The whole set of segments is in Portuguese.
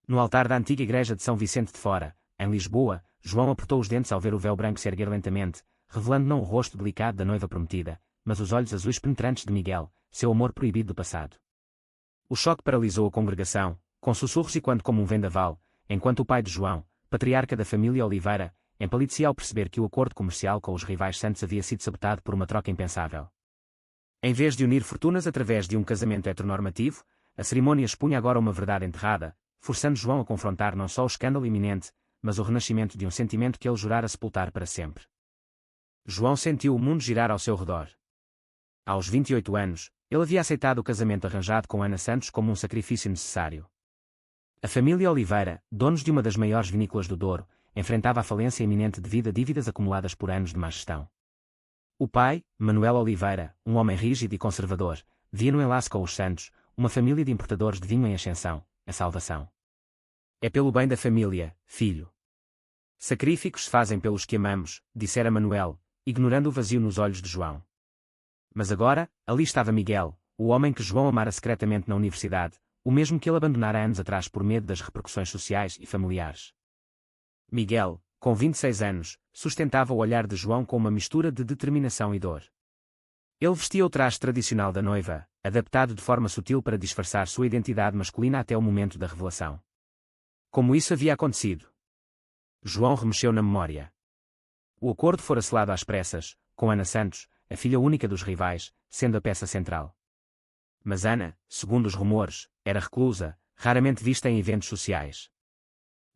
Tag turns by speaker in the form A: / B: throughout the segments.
A: No altar da antiga igreja de São Vicente de Fora, em Lisboa, João apertou os dentes ao ver o véu branco se erguer lentamente, revelando não o rosto delicado da noiva prometida, mas os olhos azuis penetrantes de Miguel, seu amor proibido do passado. O choque paralisou a congregação, com sussurros e quando como um vendaval, enquanto o pai de João, patriarca da família Oliveira, empalidecia ao perceber que o acordo comercial com os rivais santos havia sido sabotado por uma troca impensável. Em vez de unir fortunas através de um casamento heteronormativo, a cerimônia expunha agora uma verdade enterrada, forçando João a confrontar não só o escândalo iminente, mas o renascimento de um sentimento que ele jurara sepultar para sempre. João sentiu o mundo girar ao seu redor. Aos 28 anos, ele havia aceitado o casamento arranjado com Ana Santos como um sacrifício necessário. A família Oliveira, donos de uma das maiores vinícolas do Douro, enfrentava a falência iminente devido a dívidas acumuladas por anos de má gestão. O pai, Manuel Oliveira, um homem rígido e conservador, via no enlace com os Santos, uma família de importadores de vinho em ascensão, a salvação. É pelo bem da família, filho. Sacrifícios se fazem pelos que amamos, dissera Manuel, ignorando o vazio nos olhos de João. Mas agora, ali estava Miguel, o homem que João amara secretamente na universidade, o mesmo que ele abandonara anos atrás por medo das repercussões sociais e familiares. Miguel, com 26 anos, sustentava o olhar de João com uma mistura de determinação e dor. Ele vestia o traje tradicional da noiva, adaptado de forma sutil para disfarçar sua identidade masculina até o momento da revelação. Como isso havia acontecido? João remexeu na memória. O acordo fora selado às pressas, com Ana Santos, a filha única dos rivais, sendo a peça central. Mas Ana, segundo os rumores, era reclusa, raramente vista em eventos sociais.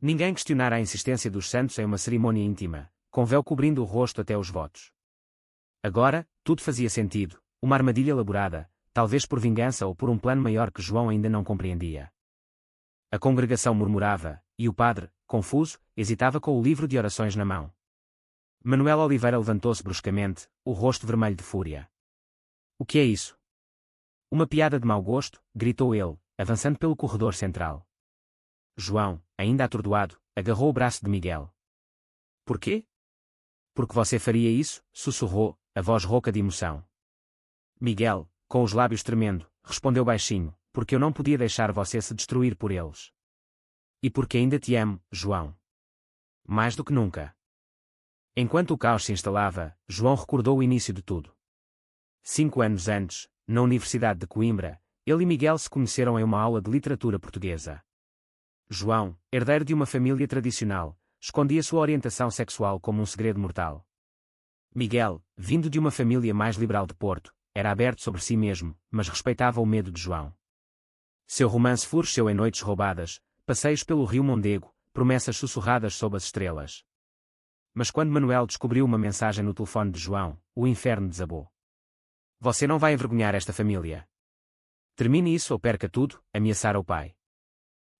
A: Ninguém questionara a insistência dos Santos em uma cerimônia íntima, com véu cobrindo o rosto até os votos. Agora, tudo fazia sentido, uma armadilha elaborada, talvez por vingança ou por um plano maior que João ainda não compreendia. A congregação murmurava, e o padre, confuso, hesitava com o livro de orações na mão. Manuel Oliveira levantou-se bruscamente, o rosto vermelho de fúria. "O que é isso?" "Uma piada de mau gosto", gritou ele, avançando pelo corredor central. João, ainda atordoado, agarrou o braço de Miguel. "Por quê?" "Porque você faria isso?", sussurrou, a voz rouca de emoção. Miguel, com os lábios tremendo, respondeu baixinho, "Porque eu não podia deixar você se destruir por eles. E porque ainda te amo, João. Mais do que nunca." Enquanto o caos se instalava, João recordou o início de tudo. 5 anos antes, na Universidade de Coimbra, ele e Miguel se conheceram em uma aula de literatura portuguesa. João, herdeiro de uma família tradicional, escondia sua orientação sexual como um segredo mortal. Miguel, vindo de uma família mais liberal de Porto, era aberto sobre si mesmo, mas respeitava o medo de João. Seu romance floresceu em noites roubadas, passeios pelo rio Mondego, promessas sussurradas sob as estrelas. Mas quando Manuel descobriu uma mensagem no telefone de João, o inferno desabou. "Você não vai envergonhar esta família. Termine isso ou perca tudo", ameaçara o pai.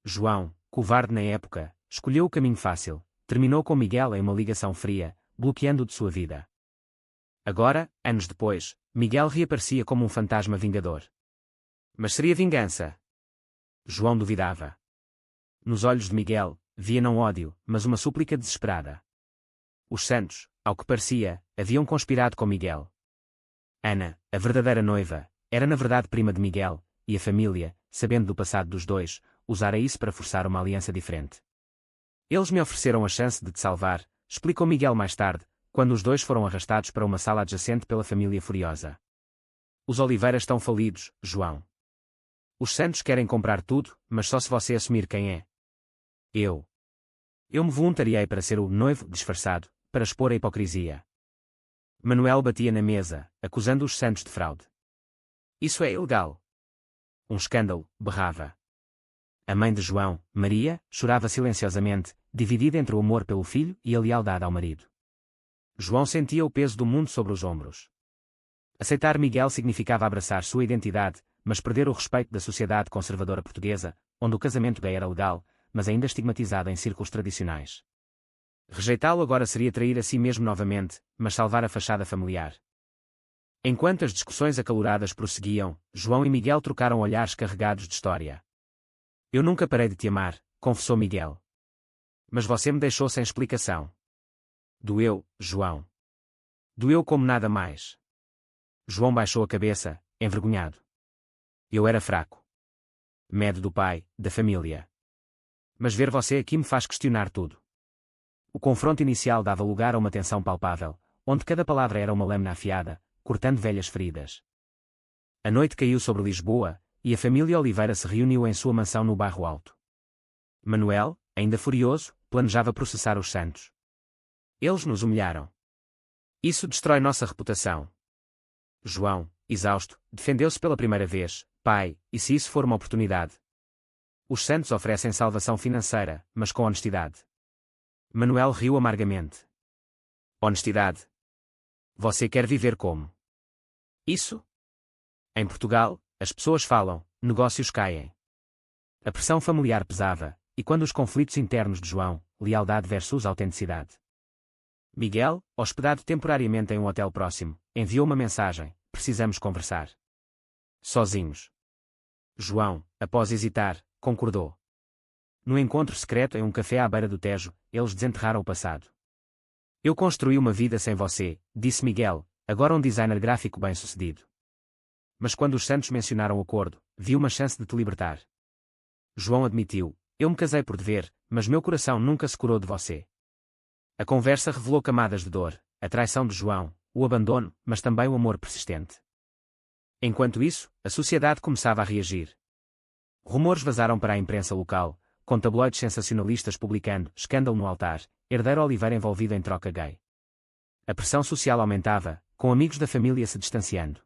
A: João, covarde na época, escolheu o caminho fácil, terminou com Miguel em uma ligação fria, bloqueando-o de sua vida. Agora, anos depois, Miguel reaparecia como um fantasma vingador. Mas seria vingança? João duvidava. Nos olhos de Miguel, via não ódio, mas uma súplica desesperada. Os Santos, ao que parecia, haviam conspirado com Miguel. Ana, a verdadeira noiva, era na verdade prima de Miguel, e a família, sabendo do passado dos dois, usara isso para forçar uma aliança diferente. "Eles me ofereceram a chance de te salvar", explicou Miguel mais tarde, quando os dois foram arrastados para uma sala adjacente pela família furiosa. "Os Oliveiras estão falidos, João. Os Santos querem comprar tudo, mas só se você assumir quem é." Eu me voluntariei para ser o noivo disfarçado, para expor a hipocrisia." Manuel batia na mesa, acusando os Santos de fraude. "Isso é ilegal." "Um escândalo", berrava. A mãe de João, Maria, chorava silenciosamente, dividida entre o amor pelo filho e a lealdade ao marido. João sentia o peso do mundo sobre os ombros. Aceitar Miguel significava abraçar sua identidade, mas perder o respeito da sociedade conservadora portuguesa, onde o casamento gay era legal, mas ainda estigmatizado em círculos tradicionais. Rejeitá-lo agora seria trair a si mesmo novamente, mas salvar a fachada familiar. Enquanto as discussões acaloradas prosseguiam, João e Miguel trocaram olhares carregados de história. "Eu nunca parei de te amar", confessou Miguel. "Mas você me deixou sem explicação." "Doeu, João. Doeu como nada mais." João baixou a cabeça, envergonhado. "Eu era fraco. Medo do pai, da família. Mas ver você aqui me faz questionar tudo. O confronto inicial dava lugar a uma tensão palpável, onde cada palavra era uma lâmina afiada, cortando velhas feridas. A noite caiu sobre Lisboa, e a família Oliveira se reuniu em sua mansão no Bairro Alto. Manuel, ainda furioso, planejava processar os Santos. Eles nos humilharam. Isso destrói nossa reputação. João, exausto, defendeu-se pela primeira vez. Pai, e se isso for uma oportunidade? Os Santos oferecem salvação financeira, mas com honestidade. Manuel riu amargamente. Honestidade? Você quer viver como? Isso? Em Portugal, as pessoas falam, negócios caem. A pressão familiar pesava, e quando os conflitos internos de João, lealdade versus autenticidade. Miguel, hospedado temporariamente em um hotel próximo, enviou uma mensagem: precisamos conversar. Sozinhos. João, após hesitar, concordou. No encontro secreto em um café à beira do Tejo, eles desenterraram o passado. Eu construí uma vida sem você, disse Miguel, agora um designer gráfico bem-sucedido. Mas quando os Santos mencionaram o acordo, vi uma chance de te libertar. João admitiu: eu me casei por dever, mas meu coração nunca se curou de você. A conversa revelou camadas de dor, a traição de João, o abandono, mas também o amor persistente. Enquanto isso, a sociedade começava a reagir. Rumores vazaram para a imprensa local, com tabloides sensacionalistas publicando escândalo no altar, herdeiro Oliveira envolvido em troca gay. A pressão social aumentava, com amigos da família se distanciando.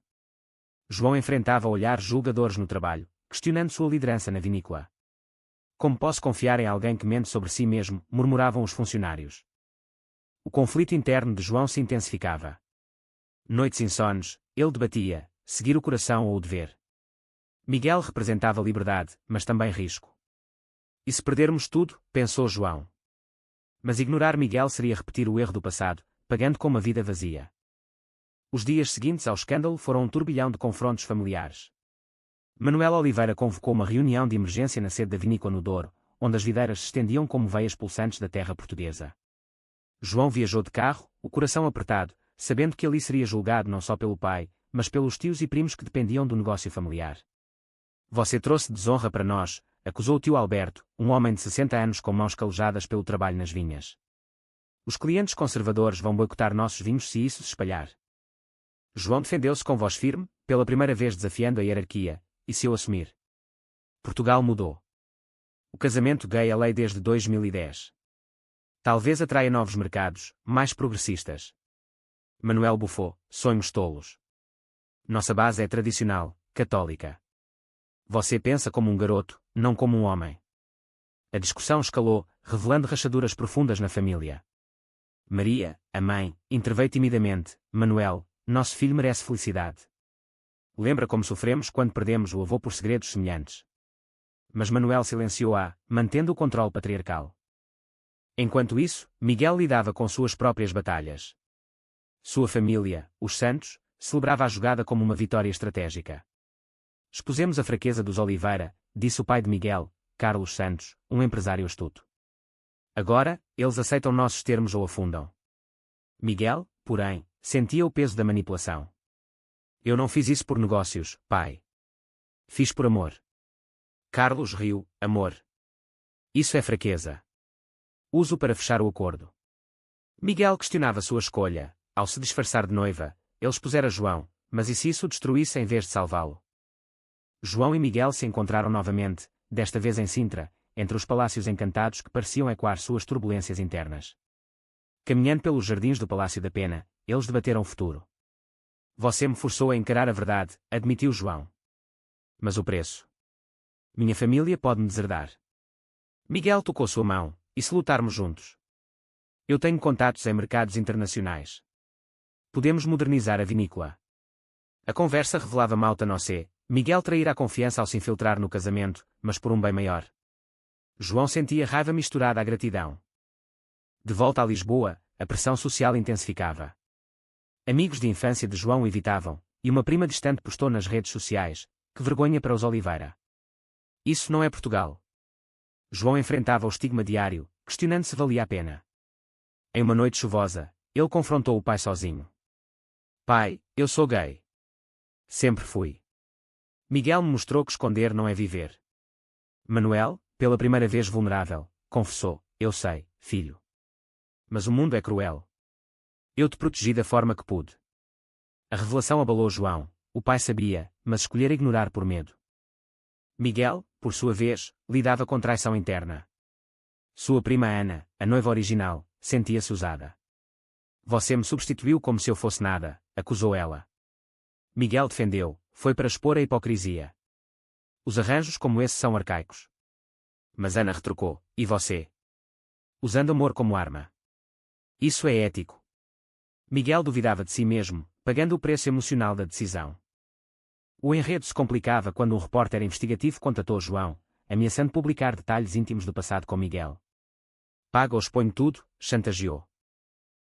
A: João enfrentava olhares julgadores no trabalho, questionando sua liderança na vinícola. Como posso confiar em alguém que mente sobre si mesmo, murmuravam os funcionários. O conflito interno de João se intensificava. Noites insones, ele debatia: seguir o coração ou o dever. Miguel representava liberdade, mas também risco. E se perdermos tudo, pensou João. Mas ignorar Miguel seria repetir o erro do passado, pagando com uma vida vazia. Os dias seguintes ao escândalo foram um turbilhão de confrontos familiares. Manuel Oliveira convocou uma reunião de emergência na sede da vinícola no Douro, onde as videiras se estendiam como veias pulsantes da terra portuguesa. João viajou de carro, o coração apertado, sabendo que ali seria julgado não só pelo pai, mas pelos tios e primos que dependiam do negócio familiar. Você trouxe desonra para nós, acusou o tio Alberto, um homem de 60 anos com mãos calejadas pelo trabalho nas vinhas. Os clientes conservadores vão boicotar nossos vinhos se isso se espalhar. João defendeu-se com voz firme, pela primeira vez desafiando a hierarquia: e se eu assumir? Portugal mudou. O casamento gay é lei desde 2010. Talvez atraia novos mercados, mais progressistas. Manuel bufou: sonhos tolos. Nossa base é tradicional, católica. Você pensa como um garoto, não como um homem. A discussão escalou, revelando rachaduras profundas na família. Maria, a mãe, interveio timidamente: Manuel, nosso filho merece felicidade. Lembra como sofremos quando perdemos o avô por segredos semelhantes? Mas Manuel silenciou-a, mantendo o controle patriarcal. Enquanto isso, Miguel lidava com suas próprias batalhas. Sua família, os Santos, celebrava a jogada como uma vitória estratégica. Expusemos a fraqueza dos Oliveira, disse o pai de Miguel, Carlos Santos, um empresário astuto. Agora, eles aceitam nossos termos ou afundam. Miguel, porém, sentia o peso da manipulação. Eu não fiz isso por negócios, pai. Fiz por amor. Carlos riu: amor. Isso é fraqueza. Uso para fechar o acordo. Miguel questionava sua escolha. Ao se disfarçar de noiva, ele expusera João, mas e se isso o destruísse em vez de salvá-lo? João e Miguel se encontraram novamente, desta vez em Sintra, entre os palácios encantados que pareciam ecoar suas turbulências internas. Caminhando pelos jardins do Palácio da Pena, eles debateram o futuro. Você me forçou a encarar a verdade, admitiu João. Mas o preço? Minha família pode me deserdar. Miguel tocou sua mão: e se lutarmos juntos? Eu tenho contatos em mercados internacionais. Podemos modernizar a vinícola. A conversa revelava Mauta Nossé: Miguel trairá confiança ao se infiltrar no casamento, mas por um bem maior. João sentia raiva misturada à gratidão. De volta a Lisboa, a pressão social intensificava. Amigos de infância de João o evitavam, e uma prima distante postou nas redes sociais: que vergonha para os Oliveira. Isso não é Portugal. João enfrentava o estigma diário, questionando se valia a pena. Em uma noite chuvosa, ele confrontou o pai sozinho. Pai, eu sou gay. Sempre fui. Miguel me mostrou que esconder não é viver. Manuel, pela primeira vez vulnerável, confessou: eu sei, filho. Mas o mundo é cruel. Eu te protegi da forma que pude. A revelação abalou João. O pai sabia, mas escolhera ignorar por medo. Miguel, por sua vez, lidava com traição interna. Sua prima Ana, a noiva original, sentia-se usada. Você me substituiu como se eu fosse nada, acusou ela. Miguel defendeu, foi para expor a hipocrisia. Os arranjos como esse são arcaicos. Mas Ana retrucou: e você? Usando amor como arma. Isso é ético. Miguel duvidava de si mesmo, pagando o preço emocional da decisão. O enredo se complicava quando um repórter investigativo contatou João, ameaçando publicar detalhes íntimos do passado com Miguel. Paga ou exponho tudo, chantageou.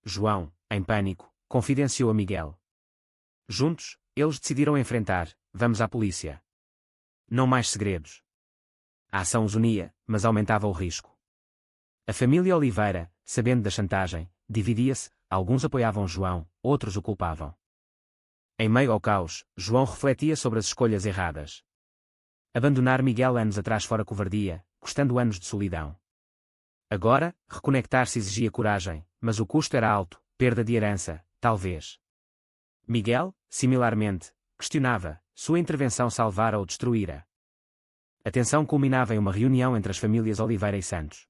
A: João, em pânico, confidenciou a Miguel. Juntos, eles decidiram enfrentar: vamos à polícia. Não mais segredos. A ação os unia, mas aumentava o risco. A família Oliveira, sabendo da chantagem, dividia-se, alguns apoiavam João, outros o culpavam. Em meio ao caos, João refletia sobre as escolhas erradas. Abandonar Miguel anos atrás fora covardia, custando anos de solidão. Agora, reconectar-se exigia coragem, mas o custo era alto, perda de herança, talvez. Miguel, similarmente, questionava: sua intervenção salvara ou destruíra? A tensão culminava em uma reunião entre as famílias Oliveira e Santos.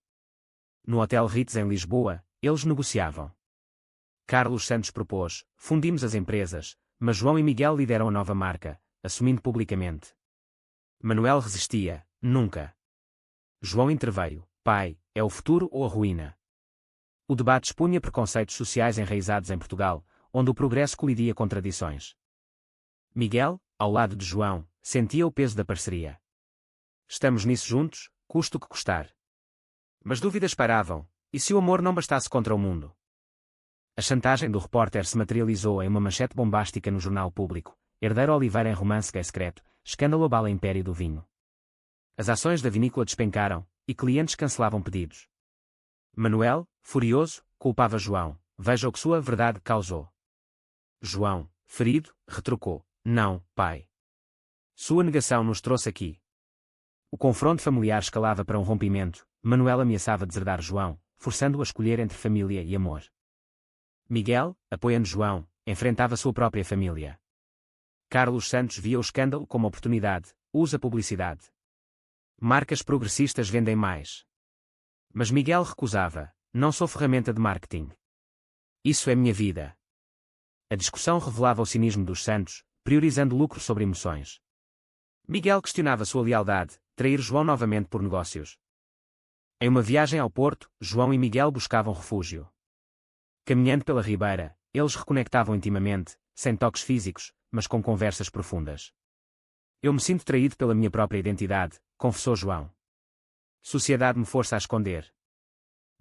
A: No Hotel Ritz em Lisboa, eles negociavam. Carlos Santos propôs: fundimos as empresas, mas João e Miguel lideram a nova marca, assumindo publicamente. Manuel resistia: nunca. João interveio: pai, é o futuro ou a ruína? O debate expunha preconceitos sociais enraizados em Portugal, onde o progresso colidia com tradições. Miguel, ao lado de João, sentia o peso da parceria. Estamos nisso juntos, custe o que custar. Mas dúvidas pairavam: e se o amor não bastasse contra o mundo? A chantagem do repórter se materializou em uma manchete bombástica no Jornal Público: herdeiro Oliveira em romance gay secreto, escândalo abala império do vinho. As ações da vinícola despencaram, e clientes cancelavam pedidos. Manuel, furioso, culpava João: veja o que sua verdade causou. João, ferido, retrucou: não, pai. Sua negação nos trouxe aqui. O confronto familiar escalava para um rompimento. Manuel ameaçava deserdar João, forçando-o a escolher entre família e amor. Miguel, apoiando João, enfrentava sua própria família. Carlos Santos via o escândalo como oportunidade: usa publicidade. Marcas progressistas vendem mais. Mas Miguel recusava: não sou ferramenta de marketing. Isso é minha vida. A discussão revelava o cinismo dos Santos, priorizando lucro sobre emoções. Miguel questionava sua lealdade: trair João novamente por negócios. Em uma viagem ao Porto, João e Miguel buscavam refúgio. Caminhando pela ribeira, eles reconectavam intimamente, sem toques físicos, mas com conversas profundas. Eu me sinto traído pela minha própria identidade, confessou João. Sociedade me força a esconder.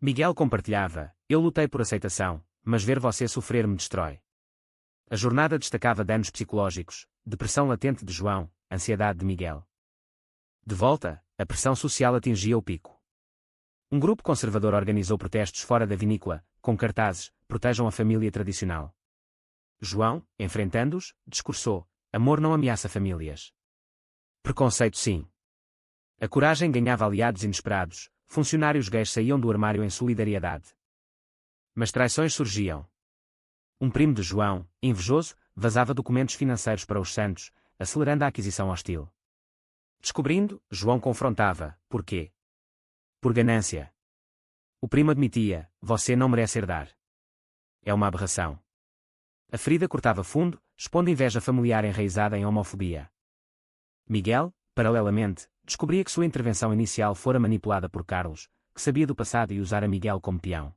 A: Miguel compartilhava: eu lutei por aceitação, mas ver você sofrer me destrói. A jornada destacava danos psicológicos, depressão latente de João, ansiedade de Miguel. De volta, a pressão social atingia o pico. Um grupo conservador organizou protestos fora da vinícola, com cartazes: protejam a família tradicional. João, enfrentando-os, discursou: amor não ameaça famílias. Preconceito sim. A coragem ganhava aliados inesperados, funcionários gays saíam do armário em solidariedade. Mas traições surgiam. Um primo de João, invejoso, vazava documentos financeiros para os Santos, acelerando a aquisição hostil. Descobrindo, João confrontava: por quê? Por ganância. O primo admitia: você não merece herdar. É uma aberração. A ferida cortava fundo, expondo inveja familiar enraizada em homofobia. Miguel, paralelamente, descobria que sua intervenção inicial fora manipulada por Carlos, que sabia do passado e usara Miguel como peão.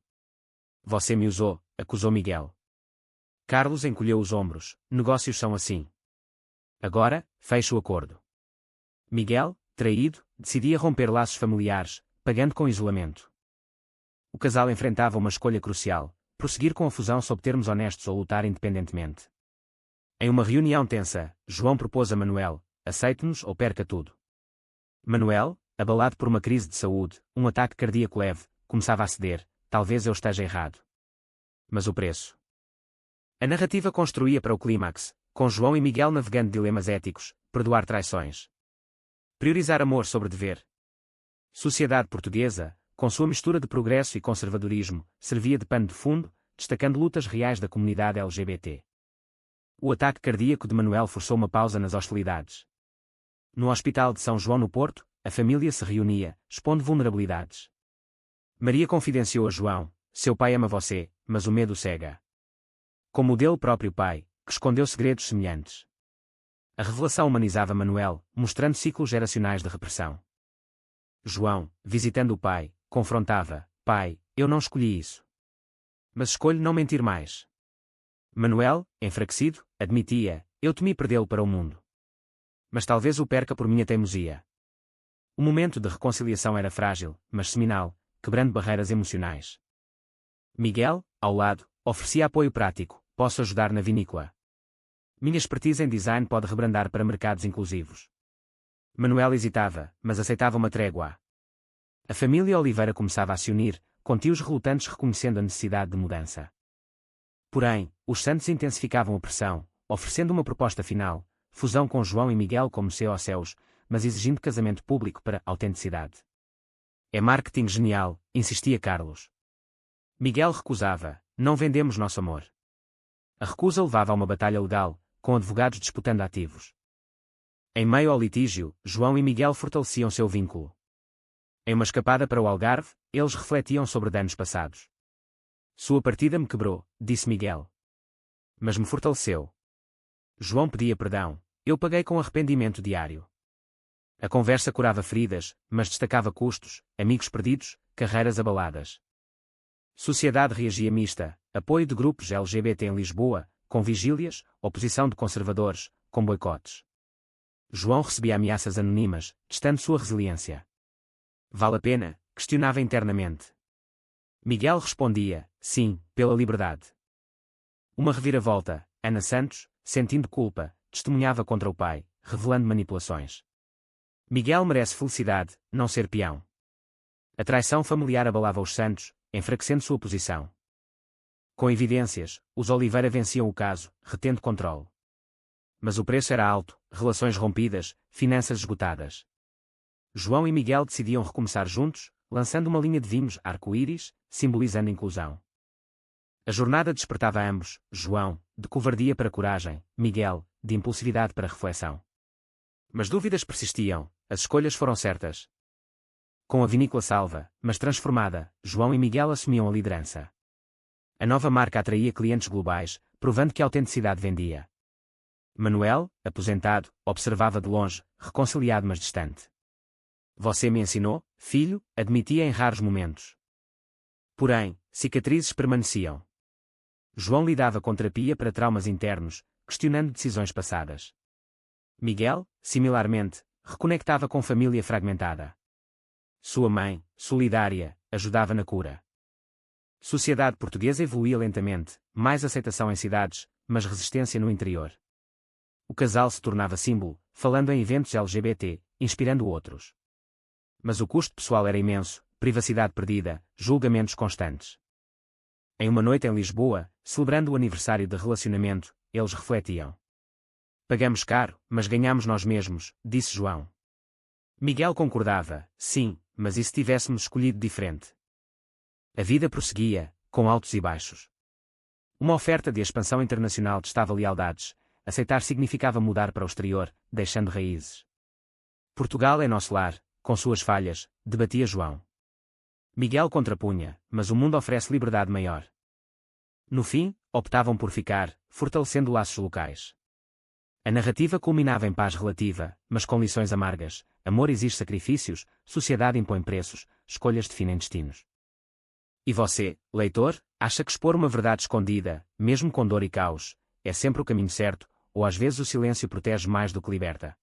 A: Você me usou, acusou Miguel. Carlos encolheu os ombros: negócios são assim. Agora, feche o acordo. Miguel, traído, decidia romper laços familiares, pagando com isolamento. O casal enfrentava uma escolha crucial: prosseguir com a fusão sob termos honestos ou lutar independentemente. Em uma reunião tensa, João propôs a Manuel: aceite-nos ou perca tudo. Manuel, abalado por uma crise de saúde, um ataque cardíaco leve, começava a ceder: talvez eu esteja errado. Mas o preço. A narrativa construía para o clímax, com João e Miguel navegando dilemas éticos: perdoar traições. Priorizar amor sobre dever. Sociedade portuguesa, com sua mistura de progresso e conservadorismo, servia de pano de fundo, destacando lutas reais da comunidade LGBT. O ataque cardíaco de Manuel forçou uma pausa nas hostilidades. No Hospital de São João no Porto, a família se reunia, expondo vulnerabilidades. Maria confidenciou a João: seu pai ama você, mas o medo cega. Como o dele próprio pai, que escondeu segredos semelhantes. A revelação humanizava Manuel, mostrando ciclos geracionais de repressão. João, visitando o pai, confrontava: pai, eu não escolhi isso. Mas escolho não mentir mais. Manuel, enfraquecido, admitia: eu temi perdê-lo para o mundo. Mas talvez o perca por minha teimosia. O momento de reconciliação era frágil, mas seminal, quebrando barreiras emocionais. Miguel, ao lado, oferecia apoio prático: posso ajudar na vinícola. Minha expertise em design pode rebrandar para mercados inclusivos. Manuel hesitava, mas aceitava uma trégua. A família Oliveira começava a se unir, com tios relutantes reconhecendo a necessidade de mudança. Porém, os Santos intensificavam a pressão, oferecendo uma proposta final: fusão com João e Miguel como CEOs, mas exigindo casamento público para autenticidade. É marketing genial, insistia Carlos. Miguel recusava: não vendemos nosso amor. A recusa levava a uma batalha legal, com advogados disputando ativos. Em meio ao litígio, João e Miguel fortaleciam seu vínculo. Em uma escapada para o Algarve, eles refletiam sobre danos passados. Sua partida me quebrou, disse Miguel. Mas me fortaleceu. João pedia perdão: eu paguei com arrependimento diário. A conversa curava feridas, mas destacava custos, amigos perdidos, carreiras abaladas. Sociedade reagia mista: apoio de grupos LGBT em Lisboa, com vigílias, oposição de conservadores, com boicotes. João recebia ameaças anônimas, testando sua resiliência. Vale a pena? Questionava internamente. Miguel respondia: sim, pela liberdade. Uma reviravolta: Ana Santos, sentindo culpa, testemunhava contra o pai, revelando manipulações. Miguel merece felicidade, não ser peão. A traição familiar abalava os Santos, enfraquecendo sua posição. Com evidências, os Oliveira venciam o caso, retendo controle. Mas o preço era alto: relações rompidas, finanças esgotadas. João e Miguel decidiam recomeçar juntos, lançando uma linha de vinhos arco-íris, simbolizando inclusão. A jornada despertava a ambos: João, de covardia para coragem; Miguel, de impulsividade para reflexão. Mas dúvidas persistiam, as escolhas foram certas. Com a vinícola salva, mas transformada, João e Miguel assumiam a liderança. A nova marca atraía clientes globais, provando que a autenticidade vendia. Manuel, aposentado, observava de longe, reconciliado mas distante. Você me ensinou, filho, admitia em raros momentos. Porém, cicatrizes permaneciam. João lidava com terapia para traumas internos, questionando decisões passadas. Miguel, similarmente, reconectava com família fragmentada. Sua mãe, solidária, ajudava na cura. Sociedade portuguesa evoluía lentamente, mais aceitação em cidades, mas resistência no interior. O casal se tornava símbolo, falando em eventos LGBT, inspirando outros. Mas o custo pessoal era imenso: privacidade perdida, julgamentos constantes. Em uma noite em Lisboa, celebrando o aniversário de relacionamento, eles refletiam: pagamos caro, mas ganhamos nós mesmos, disse João. Miguel concordava: sim, mas e se tivéssemos escolhido diferente? A vida prosseguia, com altos e baixos. Uma oferta de expansão internacional testava lealdades: aceitar significava mudar para o exterior, deixando raízes. Portugal é nosso lar, com suas falhas, debatia João. Miguel contrapunha: mas o mundo oferece liberdade maior. No fim, optavam por ficar, fortalecendo laços locais. A narrativa culminava em paz relativa, mas com lições amargas: amor exige sacrifícios, sociedade impõe preços, escolhas definem destinos. E você, leitor, acha que expor uma verdade escondida, mesmo com dor e caos, é sempre o caminho certo, ou às vezes o silêncio protege mais do que liberta?